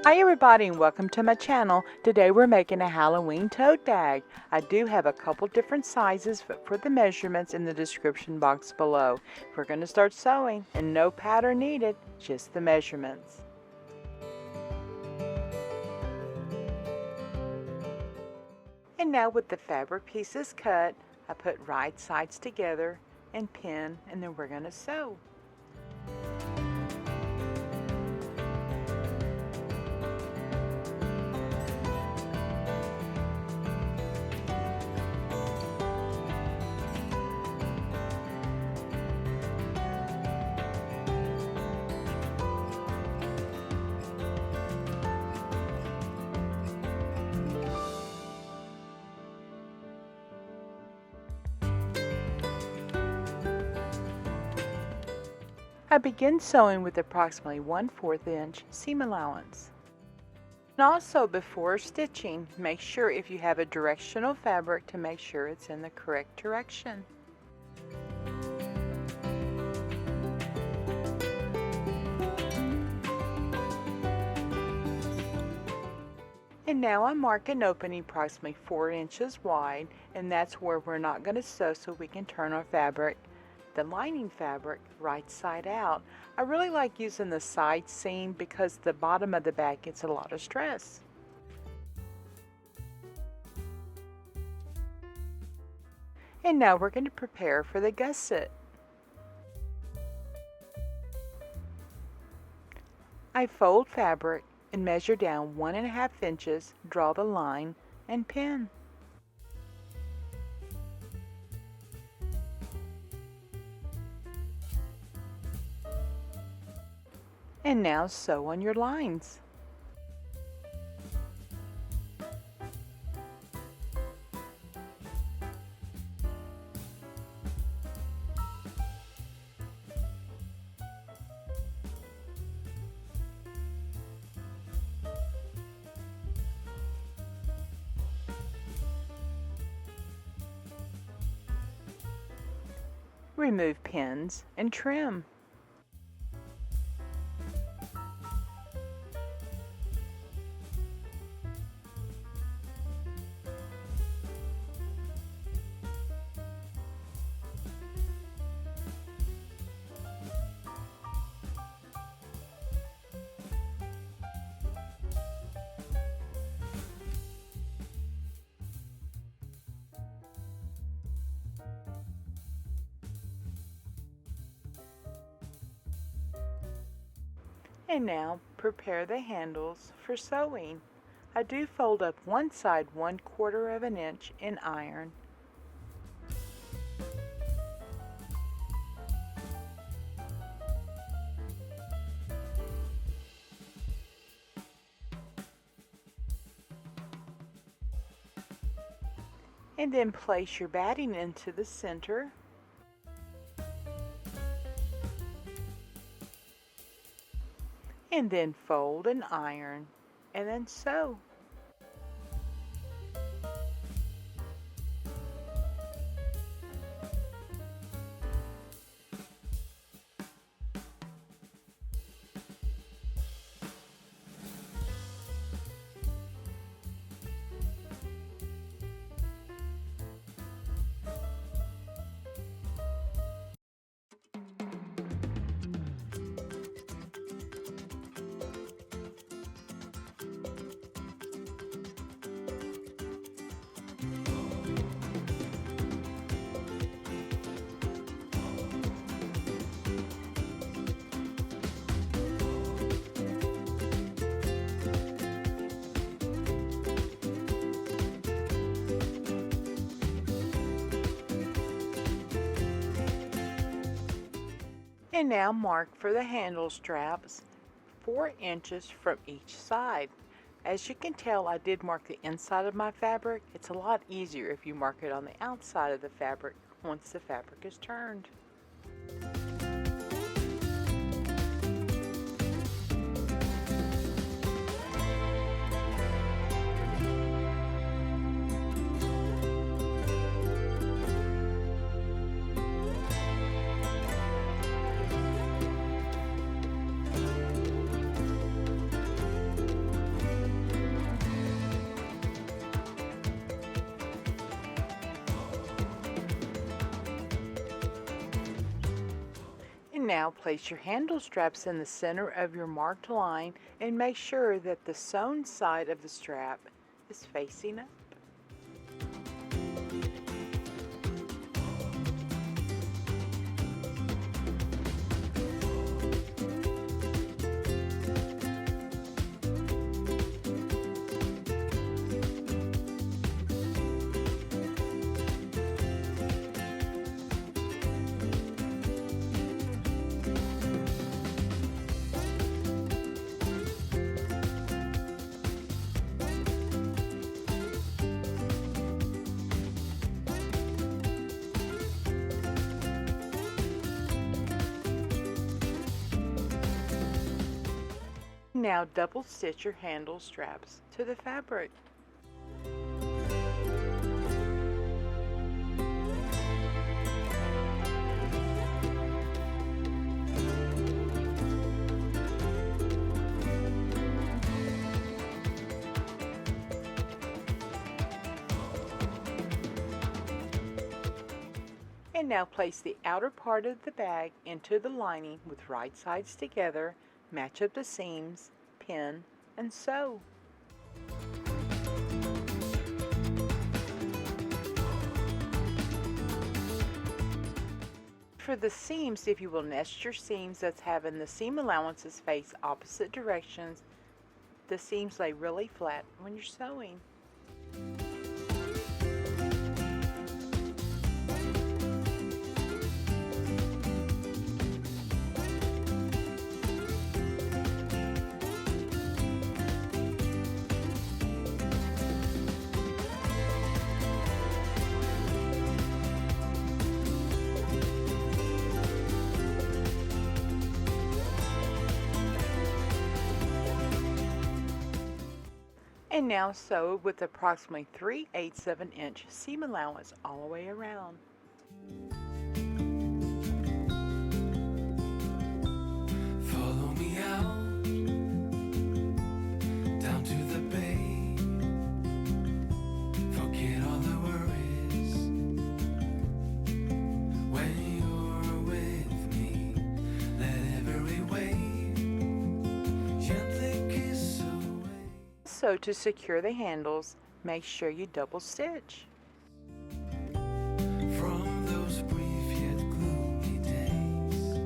Hi everybody and welcome to my channel. Today we're making a Halloween tote bag. I do have a couple different sizes for the measurements in the description box below. We're going to start sewing and no pattern needed, just the measurements. And now with the fabric pieces cut, I put right sides together and pin, and then we're going to sew. I begin sewing with approximately 1/4 inch seam allowance. And also before stitching, make sure if you have a directional fabric to make sure it's in the correct direction. And now I mark an opening approximately 4 inches wide, and that's where we're not going to sew, so we can turn our fabric, the lining fabric, right side out. I really like using the side seam because the bottom of the bag gets a lot of stress. And now we're going to prepare for the gusset. I fold fabric and measure down 1.5 inches, draw the line, and pin. And now sew on your lines. Remove pins and trim. And now prepare the handles for sewing. I do fold up one side 1/4 inch in iron. And then place your batting into the center. And then fold and iron, and then sew. And now mark for the handle straps 4 inches from each side. As you can tell, I did mark the inside of my fabric. It's a lot easier if you mark it on the outside of the fabric once the fabric is turned. Now place your handle straps in the center of your marked line and make sure that the sewn side of the strap is facing up. Now double stitch your handle straps to the fabric. And now place the outer part of the bag into the lining with right sides together, match up the seams, pin, and sew. For the seams, if you will nest your seams that's having the seam allowances face opposite directions, the seams lay really flat when you're sewing. And now sew with approximately 3/8 of an inch seam allowance all the way around. Follow me out, down to the bay. Forget all the worries. When you're with me, let every wave gently kiss away. So to secure the handles, make sure you double stitch. From those brief yet gloomy days,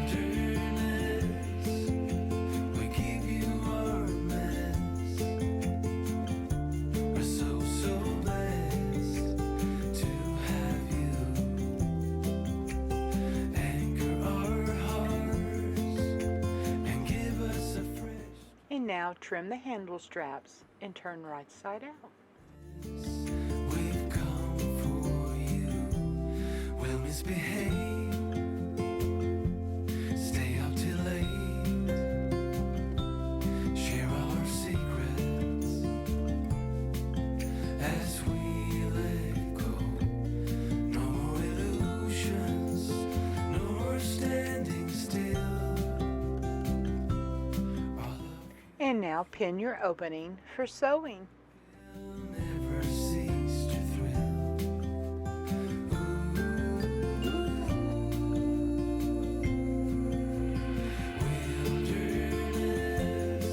wilderness, we give you our mess. We're so blessed to have you anchor our hearts and give us a fresh. And now trim the handle straps and turn right side out. We've come for you. We'll misbehave. Stay up till late. Share our secrets as we let go. No more illusions. No more standing still. Our love And now pin your opening for sewing. will never cease to thrill. Wilderness,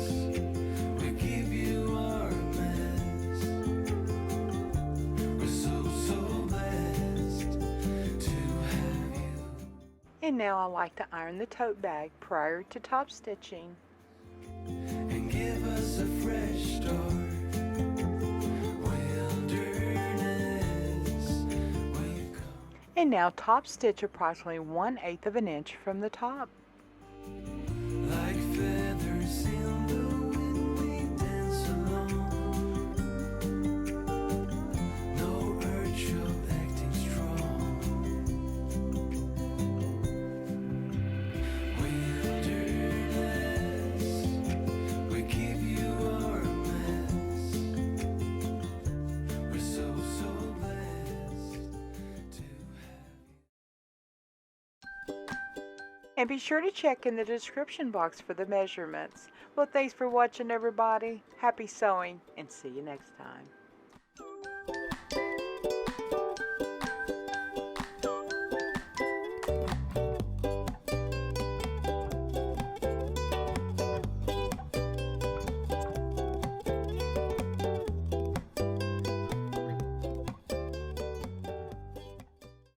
we give you our mess. We're so blessed to have you. And now I like to iron the tote bag prior to top stitching. And give us a fresh start. Wilderness, we've come And now top stitch approximately 1/8 of an inch from the top. like feathers in the wind, we dance along. No urge of acting strong. Wilderness, we give you our mess. We're so blessed to have. And be sure to check in the description box for the measurements. Well, thanks for watching, everybody. Happy sewing, and see you next time.